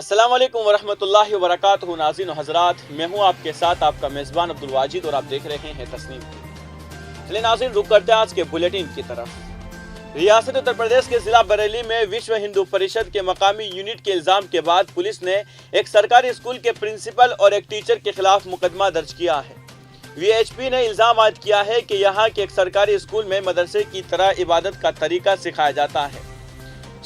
अस्सलाम वालेकुम वरहमतुल्लाहि वबरकातुहू। नाज़रीन और हज़रात, मैं हूँ आपके साथ आपका मेज़बान अब्दुल वाजिद और आप देख रहे हैं तस्नीम टीवी। चलिए नाज़रीन, रुक करते हैं आज के बुलेटिन की तरफ। रियासत उत्तर प्रदेश के ज़िला बरेली में विश्व हिंदू परिषद के मकामी यूनिट के इल्ज़ाम के बाद पुलिस ने एक सरकारी स्कूल के प्रिंसिपल और एक टीचर के खिलाफ मुकदमा दर्ज किया है। VHP ने इल्ज़ाम आयद किया है कि यहाँ के एक सरकारी स्कूल में मदरसे की तरह इबादत का तरीका सिखाया जाता है।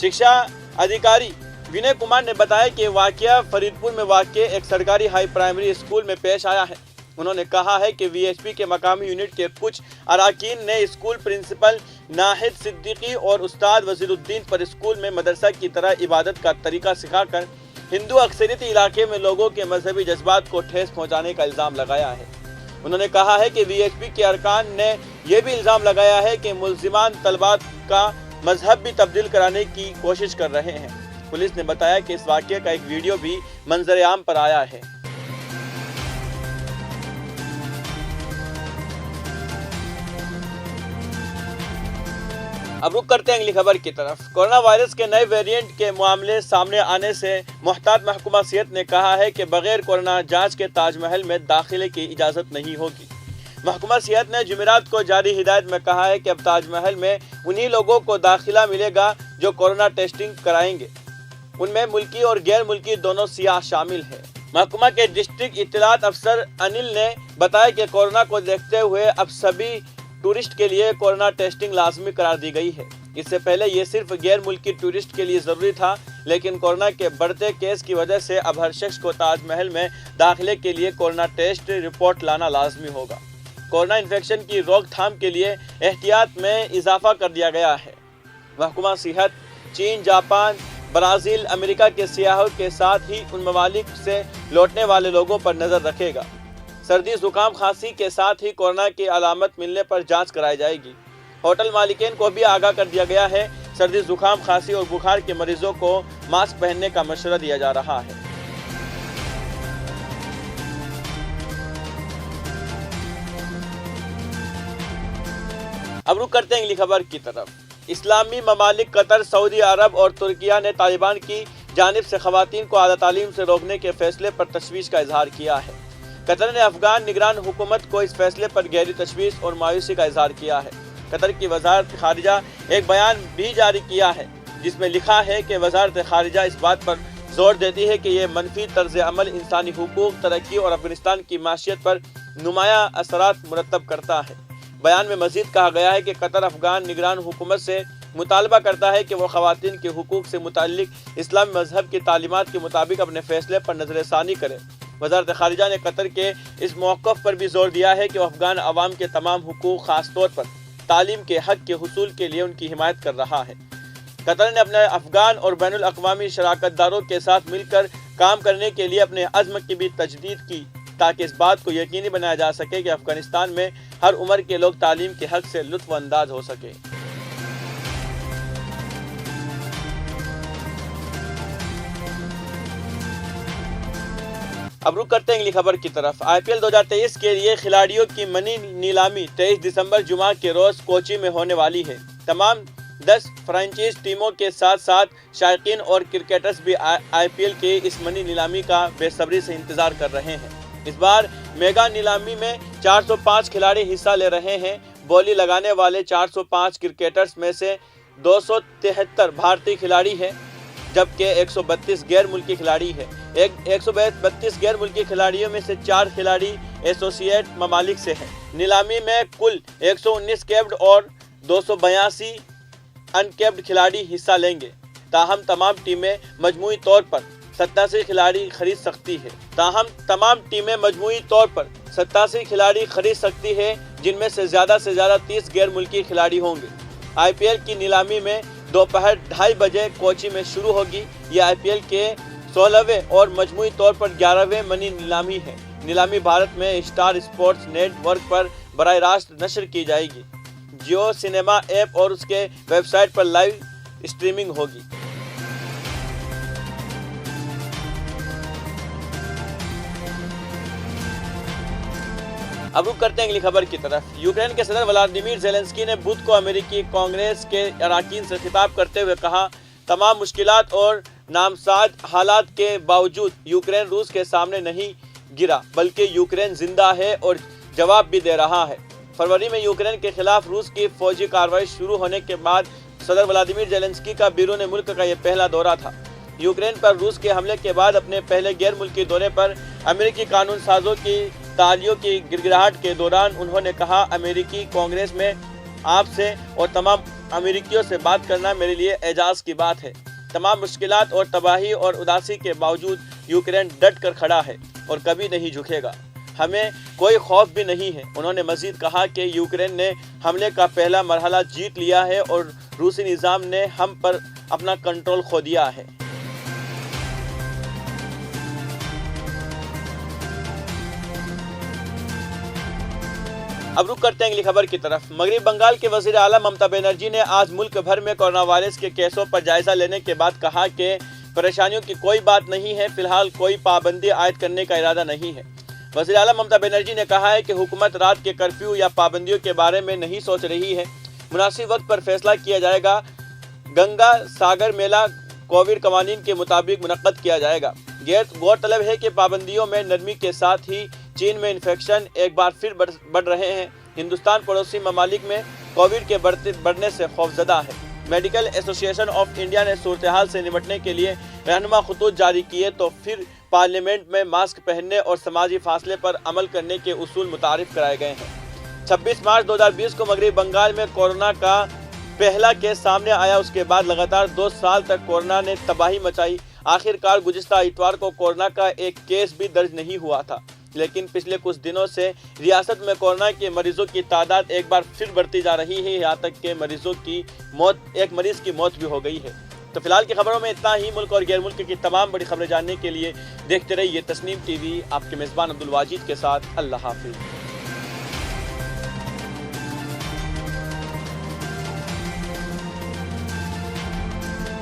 शिक्षा अधिकारी विनय कुमार ने बताया कि वाक़या फरीदपुर में वाक़ एक सरकारी हाई प्राइमरी स्कूल में पेश आया है। उन्होंने कहा है कि VHP के मकामी यूनिट के कुछ अरकान ने स्कूल प्रिंसिपल नाहिद सिद्दीकी और उस्ताद वज़ीरुद्दीन पर स्कूल में मदरसा की तरह इबादत का तरीका सिखाकर हिंदू अक्सरियती इलाके में लोगों के मजहबी जज्बात को ठेस पहुँचाने का इल्ज़ाम लगाया है। उन्होंने कहा है कि VHP के अरकान ने यह भी इल्ज़ाम लगाया है कि मुल्ज़िमान तलबात का मजहब भी तब्दील कराने की कोशिश कर रहे हैं। पुलिस ने बताया कि इस वाक़ये का एक वीडियो भी मंजर आम पर आया है। अब रुक करते हैं अगली खबर की तरफ। कोरोना वायरस के नए वेरिएंट के मामले सामने आने से मुहतात महकमा सेहत ने कहा है कि बगैर कोरोना जांच के ताजमहल में दाखिले की इजाज़त नहीं होगी। महकमा सेहत ने जुमेरात को जारी हिदायत में कहा है कि अब ताजमहल में उन्हीं लोगों को दाखिला मिलेगा जो कोरोना टेस्टिंग कराएंगे। उनमें मुल्की और गैर मुल्की दोनों सियाह शामिल है। महकमा के डिस्ट्रिक्ट इत्तलात अफसर अनिल ने बताया कि कोरोना को देखते हुए अब सभी टूरिस्ट के लिए कोरोना टेस्टिंग लाजमी करार दी गई है। इससे पहले ये सिर्फ गैर मुल्की टूरिस्ट के लिए ज़रूरी था, लेकिन कोरोना के बढ़ते केस की वजह से अब हर शख्स को ताजमहल में दाखिले के लिए कोरोना टेस्ट रिपोर्ट लाना लाजमी होगा। कोरोना इन्फेक्शन की रोकथाम के लिए एहतियात में इजाफा कर दिया गया है। महकमा सेहत चीन, जापान, ब्राज़ील, अमेरिका के सियाहों के साथ ही उन ममालिक से लौटने वाले लोगों पर नज़र रखेगा। सर्दी, जुकाम, खांसी के साथ ही कोरोना की अलामत मिलने पर जांच कराई जाएगी। होटल मालिकीन को भी आगाह कर दिया गया है। सर्दी, जुकाम, खांसी और बुखार के मरीजों को मास्क पहनने का मशवरा दिया जा रहा है। अब रुक करते हैं अगली खबर की तरफ। इस्लामी ममालिक कतर, सऊदी अरब और तुर्किया ने तालिबान की जानिब से खवातीन को आला तालीम से रोकने के फैसले पर तशवीश का इजहार किया है। कतर ने अफगान निगरान हुकूमत को इस फैसले पर गहरी तशवीश और मायूसी का इजहार किया है। कतर की वजारत खारिजा एक बयान भी जारी किया है, जिसमें लिखा है कि वजारत खारिजा इस बात पर जोर देती है कि यह मनफी तर्ज अमल इंसानी हुकूक, तरक्की और अफगानिस्तान की माशियत पर नुमाया असरात मुरतब करता है। बयान में मजीद कहा गया है कि कतर अफगान निगरान हुकूमत से मुतालबा करता है कि वो खवातीन के हुकूक से मुताल्लिक इस्लामी मजहब की तालीमात के मुताबिक अपने फैसले पर नजरसानी करे। वजारत खारिजा ने कतर के इस मौक़िफ़ पर भी जोर दिया है कि वो अफगान अवाम के तमाम हुकूक, खास तौर पर तालीम के हक के हुसूल के लिए उनकी हिमायत कर रहा है। कतर ने अपने अफगान और बैनुल अक़वामी शराकतदारों के साथ मिलकर काम करने के लिए अपने अज़्म की भी तजदीद की, ताकि इस बात को यकीनी बनाया जा सके कि अफगानिस्तान में हर उम्र के लोग तालीम के हक से लुत्फ़ अंदाज हो सके। अब रुक करते हैं अगली खबर की तरफ। IPL 2023 के लिए खिलाड़ियों की मनी नीलामी 23 दिसंबर जुमा के रोज़ कोची में होने वाली है। तमाम 10 फ्रेंचाइज टीमों के साथ साथ शायकीन और क्रिकेटर्स भी IPL के इस मनी नीलामी का बेसब्री से इंतज़ार कर रहे हैं। इस बार मेगा नीलामी में 405 खिलाड़ी हिस्सा ले रहे हैं। बोली लगाने वाले 405 क्रिकेटर्स में से 273 भारतीय खिलाड़ी हैं, जबकि 132 गैर मुल्की खिलाड़ी हैं। 132 गैर मुल्की खिलाड़ियों में से 4 खिलाड़ी एसोसिएट ममालिक से हैं। नीलामी में कुल 119 कैप्ड और 282 अनकैप्ड खिलाड़ी हिस्सा लेंगे। ताहम तमाम टीमें मजमूई तौर पर 87 खिलाड़ी खरीद सकती है। जिनमें से ज़्यादा 30 गैर मुल्की खिलाड़ी होंगे। IPL की नीलामी में दोपहर 2:30 बजे कोची में शुरू होगी। ये IPL के 16वें और मजमूई तौर पर 11वें मनी नीलामी है। नीलामी भारत में स्टार स्पोर्ट्स नेटवर्क पर बराह रास्त नशर की जाएगी। जियो सिनेमा ऐप और उसके वेबसाइट पर लाइव स्ट्रीमिंग होगी। अब रुक करते हैं अगली खबर की तरफ। यूक्रेन के सदर व्लादिमीर ज़ेलेंस्की ने बुध को अमेरिकी कांग्रेस के अरकान से खिताब करते हुए कहा, तमाम मुश्किलात और नामसाद हालात के बावजूद यूक्रेन रूस के सामने नहीं गिरा, बल्कि यूक्रेन जिंदा है और जवाब भी दे रहा है। फरवरी में यूक्रेन के खिलाफ रूस की फौजी कार्रवाई शुरू होने के बाद सदर व्लादिमीर जेलेंस्की का बैरून मुल्क का यह पहला दौरा था। यूक्रेन पर रूस के हमले के बाद अपने पहले गैर मुल्की दौरे पर अमेरिकी कानून साजों की तालियों की गिड़गिड़ाहट के दौरान उन्होंने कहा, अमेरिकी कांग्रेस में आपसे और तमाम अमेरिकियों से बात करना मेरे लिए एजाज की बात है। तमाम मुश्किलात और तबाही और उदासी के बावजूद यूक्रेन डट कर खड़ा है और कभी नहीं झुकेगा। हमें कोई खौफ भी नहीं है। उन्होंने मजीद कहा कि यूक्रेन ने हमले का पहला मरहला जीत लिया है और रूसी निज़ाम ने हम पर अपना कंट्रोल खो दिया है। अब रुक करते हैं अगली खबर की तरफ। मगरबी बंगाल के वज़ीर आला ममता बनर्जी ने आज मुल्क भर में कोरोना वायरस के केसों पर जायजा लेने के बाद कहा कि परेशानियों की कोई बात नहीं है, फिलहाल कोई पाबंदी आयद करने का इरादा नहीं है। वज़ीर आला ममता बनर्जी ने कहा है कि हुकूमत रात के कर्फ्यू या पाबंदियों के बारे में नहीं सोच रही है, मुनासिब वक्त पर फैसला किया जाएगा। गंगा सागर मेला कोविड कवानीन के मुताबिक मुनक्कद किया जाएगा। गौरतलब है कि पाबंदियों में नरमी के साथ ही चीन में इन्फेक्शन एक बार फिर बढ़ रहे हैं। हिंदुस्तान पड़ोसी ममालिक में कोविड के बढ़ने से खौफजदा है। मेडिकल एसोसिएशन ऑफ इंडिया ने सूरत-ए-हाल से निपटने के लिए रहनुमा खतूत जारी किए तो फिर पार्लियामेंट में मास्क पहनने और समाजी फासले पर अमल करने के उसूल मुतारिफ कराए गए हैं। 26 मार्च 2020 को मगरबी बंगाल में कोरोना का पहला केस सामने आया। उसके बाद लगातार 2 साल तक कोरोना ने तबाही मचाई। आखिरकार गुज़िश्ता इतवार को कोरोना का एक केस भी दर्ज नहीं हुआ था, लेकिन पिछले कुछ दिनों से रियासत में कोरोना के मरीजों की तादाद एक बार फिर बढ़ती जा रही है। यहाँ तक के एक मरीज की मौत भी हो गई है। तो फिलहाल की खबरों में इतना ही। मुल्क और गैर मुल्क की तमाम बड़ी खबरें जानने के लिए देखते रहिए तस्नीम टीवी। आपके मेज़बान अब्दुल वाजिद के साथ। अल्लाह हाफिज़।